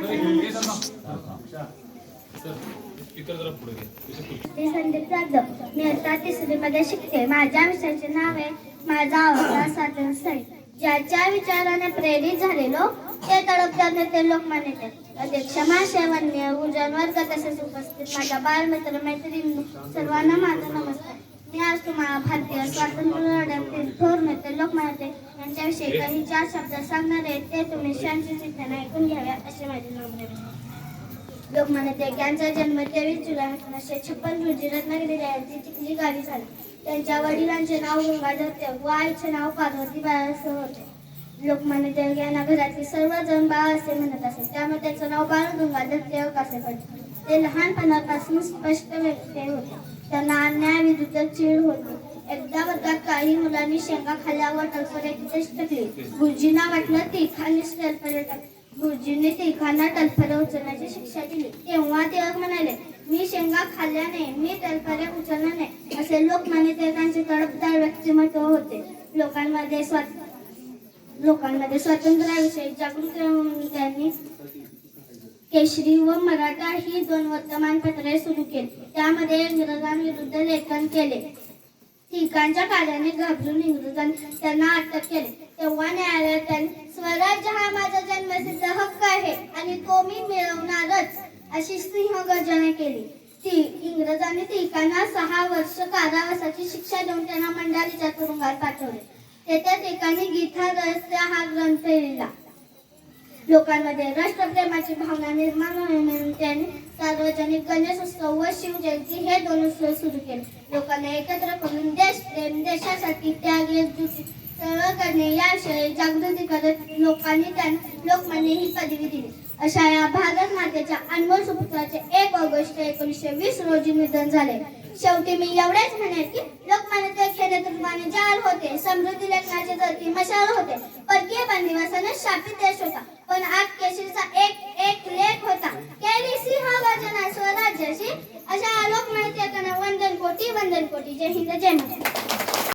संदीप जाधव. मी आता 3री मध्ये शिकते. माझ्या विषयाचे नाव आहे माझा आवडता स्वातंत्र्य. ज्याच्या विचाराने प्रेरित झालेलो ते तडपदार ते लोकमान्य टिळक. अध्यक्ष महाशय, वन्य गुरुजन वर्ग तसेच उपस्थित माझ्या बालमित्र मैत्रिणी सर्वांना माझा नमस्कार. मी आज तुम्हाला भारतीय स्वातंत्र्य लढ्यातील थोर नेते लोकमान्य टिळक यांच्याविषयी काही 4 शब्द सांगणार आहे. ते तुम्ही शांतचित्ताने ऐकून घ्यावे असे माझे नम्र विनंती. लोकमान्य टिळक यांचा जन्म 23 जुलै 1856 रोजी रत्नागिरी जिल्ह्यातील चिखली गावी झाला. त्यांच्या वडिलांचे नाव गंगाधर टिळक व आईचे नाव पार्वतीबाई असे होते. लोकमान्य टिळक यांना घरातील सर्वजण बाळ असे म्हणत असत, त्यामुळे त्याचं नाव बाळ गंगाधर टिळक असे पडले. ते लहानपणापासून स्पष्ट व्यक्ती होते. त्यांना अन्यायाविरुद्ध चीड होती. एकदा वर्गात काही मुलांनी शेंगा खाल्ल्यावर टलफऱ्याची टेस्ट टाकली. गुरुजींना वाटलं तिघांनीच टलफरे टाकली. गुरुजींनी तिघांना टलफरे उचलण्याची शिक्षा दिली. तेव्हा टिळक म्हणाले, मी शेंगा खाल्ल्याने मी टलफरे उचलणार नाही. असे लोकमान्य टिळकांचे तडफदार व्यक्तिमत्व होते. लोकांमध्ये स्वातंत्र्याविषयी जागृती म्हणून त्यांनी केसरी व मराठा ही 2 वर्तमानपत्रे सुरू केली. त्यामध्ये इंग्रजांविरुद्ध लेखन केले. टिळकांच्या कार्याने घाबरून इंग्रजांनी त्यांना अटक केली. तेव्हा न्यायालयात त्यांनी स्वराज्य हा माझा जन्मसिद्ध हक्क आहे आणि तो मी मिळवणारच अशी सिंहगर्जना केली. इंग्रजांनी टिळकांना 6 वर्ष कारावासाची शिक्षा देऊन त्यांना मंडालीच्या तुरुंगात पाठवले. तेथे टिळकांनी गीता रहस्य हा ग्रंथ लिहिला. लोकांमध्ये राष्ट्रप्रेमाची भावना निर्माण व्हावी म्हणून त्यांनी सार्वजनिक गणेशोत्सव व शिवजयंती हे 2 उत्सव सुरू केले. लोकांना एकत्र करून देशप्रेम, देशासाठी त्याग, एकजुटी सरळ करणे याविषयी जागृती करत लोकांनी त्यांना लोकमान्य ही पदवी दिली. अशा या भारत मातेच्या अनमोल सुपुत्राचे 1 ऑगस्ट 1920 रोजी निधन झाले. शेवटी मी एवढेच म्हणेन की लोकमान्य टिळक हे नेतृत्वाने जाल होते. समृद्धी लेखनाचे जरती मशाल होते. परकीय बंदिवासाने शापित देश होता, पण आज केसरीचा एक लेख होता. केली सिंहगर्जना स्वराज्याची. अशा लोकमान्य टिळकांना वंदन कोटी. जय हिंद, जय महाराष्ट्र.